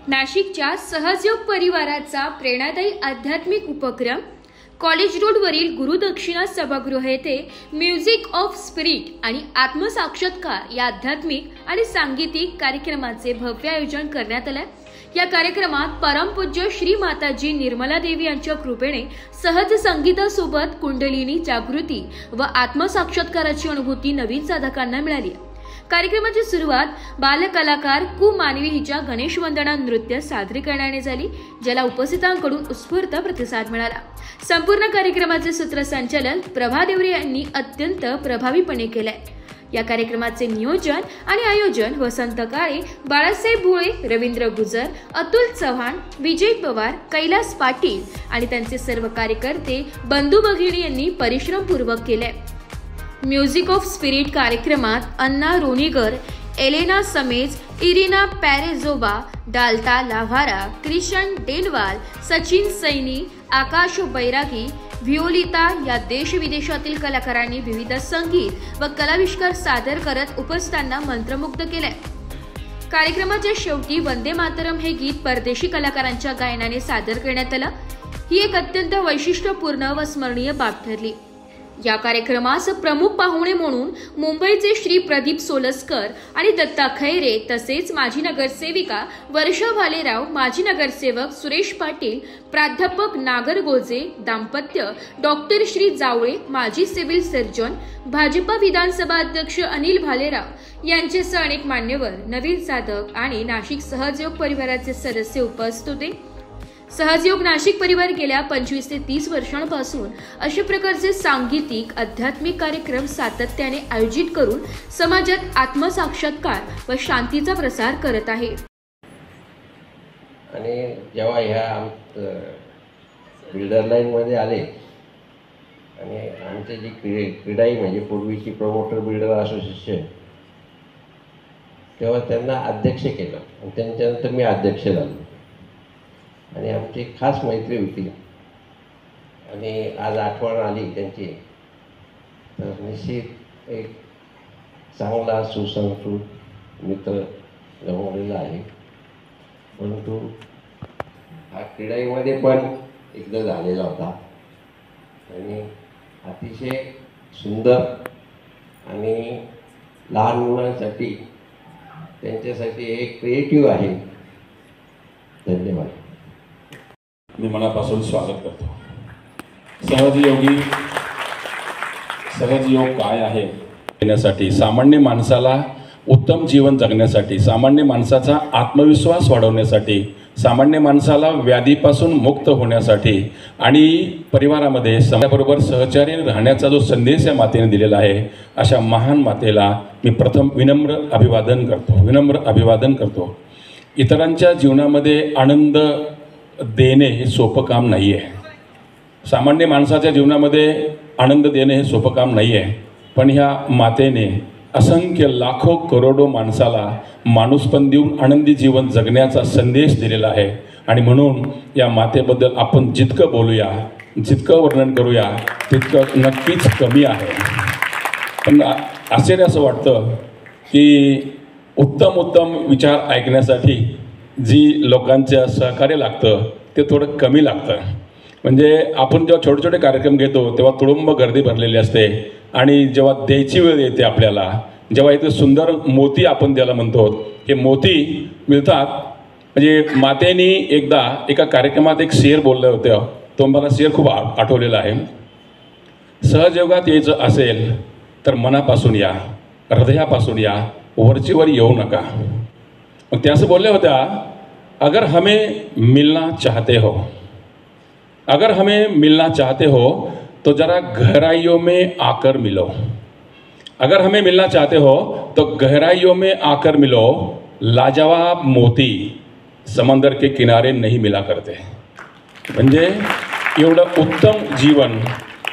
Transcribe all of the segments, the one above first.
नाशिकच्या सहजयोग परिवाराचा प्रेरणादायी आध्यात्मिक उपक्रम कॉलेज रोडवरील गुरुदक्षिणा सभागृह येथे म्युझिक ऑफ स्पिरिट आणि आत्मसाक्षात्कार या आध्यात्मिक आणि सांगीतिक कार्यक्रमाचे भव्य आयोजन करण्यात आले। या कार्यक्रमात परमपूज्य श्री माताजी निर्मला देवी यांच्या कृपेने सहज संगीतासोबत कुंडलिनी जागृती व आत्मसाक्षात्काराची अनुभूती नवीन साधकांना मिळाली। कार्यक्रमाची सुरुवात बालकलाकार कु मानवी हिच्या गणेश वंदना नृत्य सादरीकरणाने झाली, ज्याला उपस्थितांकडून उत्स्फूर्त प्रतिसाद मिळाला। संपूर्ण कार्यक्रमाचे सूत्रसंचालन प्रभा देवरे यांनी अत्यंत प्रभावीपणे केले। या कार्यक्रमाचे नियोजन आणि आयोजन वसंत काळे, बाळासाहेब भोळे, रवींद्र गुजर, अतुल चव्हाण, विजय पवार, कैलास पाटील आणि त्यांचे सर्व कार्यकर्ते बंधू भगिनी यांनी परिश्रमपूर्वक केले। म्युझिक ऑफ स्पिरिट कार्यक्रमात अन्ना रोनिगर, Elena Samej, Irina पॅरेझोवा, delta लाव्हारा, Krishan Denwal, Sachin Saini, आकाश बैरागी, व्हिओलिता या देश विदेशातील कलाकारांनी विविध संगीत व कलाविष्कार सादर करत उपस्थितांना मंत्रमुग्ध केले। कार्यक्रमाच्या शेवटी वंदे मातरम हे गीत परदेशी कलाकारांच्या गायनाने सादर करण्यात आलं। ही एक अत्यंत वैशिष्ट्यपूर्ण व स्मरणीय बाब ठरली। या कार्यक्रमास प्रमुख पाहुणे म्हणून मुंबईचे श्री प्रदीप सोलस्कर आणि दत्ता खैरे तसेच माजी नगरसेविका वर्षा भालेराव, माजी नगरसेवक सुरेश पाटील, प्राध्यापक नागर गोजे दाम्पत्य, डॉक्टर श्री जावळे, माजी सिव्हिल सर्जन, भाजपा विधानसभा अध्यक्ष अनिल भालेराव यांच्यासह अनेक मान्यवर, नवीन साधक आणि नाशिक सहजयोग परिवाराचे सदस्य उपस्थित होते। सहजयोग नाशिक परिवार गेल्या 25 ते 30 वर्षांपासून अशा प्रकारचे सांगीतिक आध्यात्मिक कार्यक्रम सातत्याने आयोजित करून समाजात आत्मसाक्षात्कार व शांतीचा प्रसार करत आहे। आणि जेव्हा ह्या बिल्डर लाईन मध्ये आले आणि आमचे जी क्रीडाई म्हणजे पूर्वीची प्रमोटर बिल्डर असोसिएशन, तेव्हा त्यांना अध्यक्ष केलं आणि त्यांच्यानंतर मी अध्यक्ष झालो आणि आमची खास मैत्री होती आणि आज आठवण आली त्यांची, तर निश्चित एक चांगला सुसंस्कृत मित्र गमावलेला आहे। परंतु हा क्रीडाईमध्ये पण एकदा झालेला होता आणि अतिशय सुंदर आणि लहान मुलांसाठी त्यांच्यासाठी एक क्रिएटिव्ह आहे। धन्यवाद। मी मनापासून स्वागत करतो। सहजयोग काय आहे देण्यासाठी, सामान्य माणसाला उत्तम जीवन जगण्यासाठी, सामान्य माणसाचा आत्मविश्वास वाढवण्यासाठी, सामान्य माणसाला व्याधीपासून मुक्त होण्यासाठी आणि परिवारामध्ये समाजाबरोबर सहचार्याने राहण्याचा जो संदेश या मातेने दिलेला आहे, अशा महान मातेला मी प्रथम विनम्र अभिवादन करतो। इतरांच्या जीवनामध्ये आनंद देणे हे सोपं काम नाही आहे। सामान्य माणसाच्या जीवनामध्ये आनंद देणे हे सोपं काम नाही आहे, पण ह्या मातेने असंख्य लाखो करोडो माणसाला माणूसपण देऊन आनंदी जीवन जगण्याचा संदेश दिलेला आहे। आणि म्हणून या मातेबद्दल आपण जितकं बोलूया, जितकं वर्णन करूया, तितकं नक्कीच कमी आहे। पण आश्चर्य असं वाटतं की उत्तम विचार ऐकण्यासाठी जी लोकांचं सहकार्य लागतं ते थोडं कमी लागतं। म्हणजे आपण जेव्हा छोटे छोटे कार्यक्रम घेतो तेव्हा तुडुंब गर्दी भरलेली असते आणि जेव्हा द्यायची वेळ येते आपल्याला, जेव्हा इथे सुंदर मोती आपण त्याला म्हणतो, हे मोती मिळतात। म्हणजे मातेने एकदा एका कार्यक्रमात एक शेर बोललं होतं, तो मला शेर खूप आठवलेला आहे। सहजयोगात यायचं असेल तर मनापासून या, हृदयापासून या, वरचीवर येऊ नका। मग त्या असं बोलल्या होत्या, अगर हमें मिलना चाहते हो तो जरा गहराइयों में आकर मिलो। अगर हमें मिलना चाहते हो तो गहराइयों में आकर मिलो। लाजवाब मोती समंदर के किनारे नहीं मिला करते। म्हणजे एवढं उत्तम जीवन,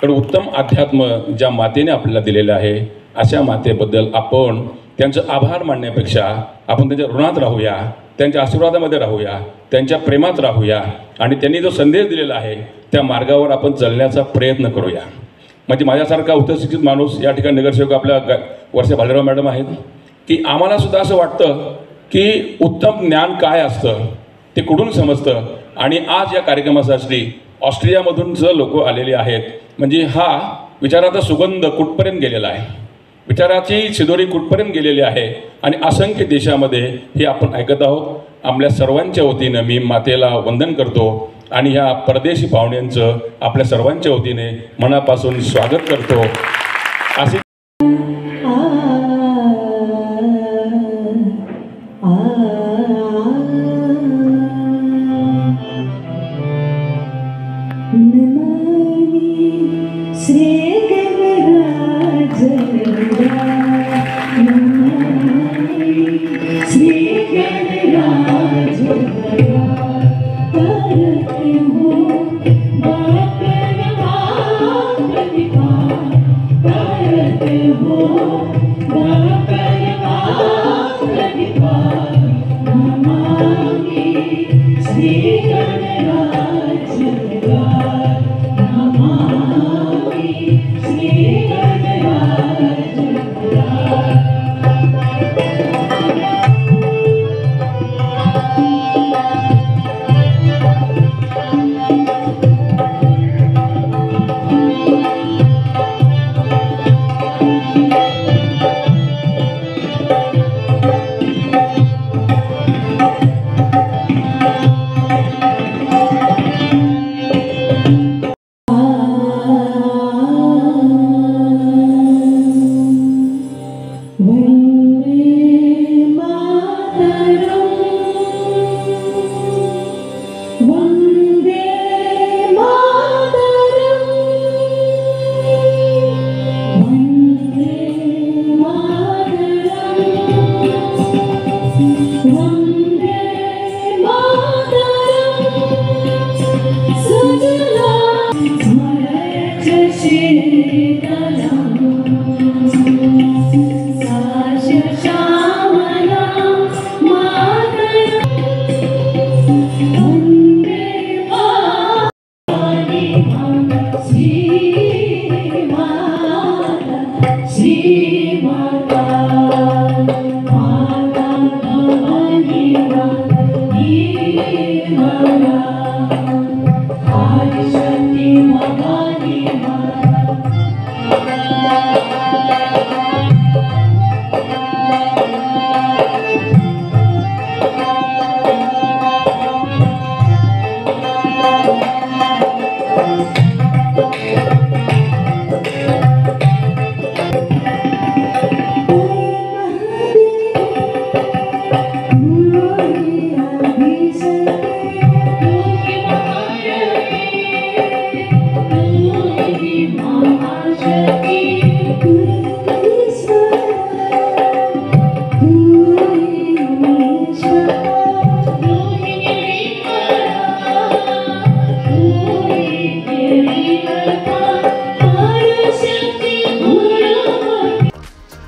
एवढं उत्तम अध्यात्म ज्या मातेने आपल्याला दिलेलं आहे, अशा मातेबद्दल आपण त्यांचं आभार मानण्यापेक्षा आपण त्यांच्या ऋणात राहूया, त्यांच्या आशीर्वादामध्ये राहूया, त्यांच्या प्रेमात राहूया आणि त्यांनी जो संदेश दिलेला आहे त्या मार्गावर आपण चालण्याचा प्रयत्न करूया। म्हणजे माझ्यासारखा उच्चशिक्षित माणूस या ठिकाणी नगरसेवक आपल्या वर्षा भालेराव मॅडम आहेत की आम्हाला सुद्धा असं वाटतं की उत्तम ज्ञान काय असतं, हे कुठून समजतं. आणि आज या कार्यक्रमासाठी ऑस्ट्रेलियामधून जर लोक आलेले आहेत, म्हणजे हा विचाराचा सुगंध कुठपर्यंत गेलेला आहे, विचाराची शिदोरी कुठपर्यंत गेलेली आहे आणि असंख्य देशामध्ये हे आपण ऐकत आहोत. आपल्या सर्वांच्या वतीनं मी मातेला वंदन करतो आणि ह्या परदेशी पाहुण्यांचं आपल्या सर्वांच्या वतीने मनापासून स्वागत करतो. असे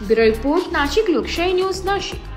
ब्युरो रिपोर्ट, नाशिक लोकशाही न्यूज, नाशिक.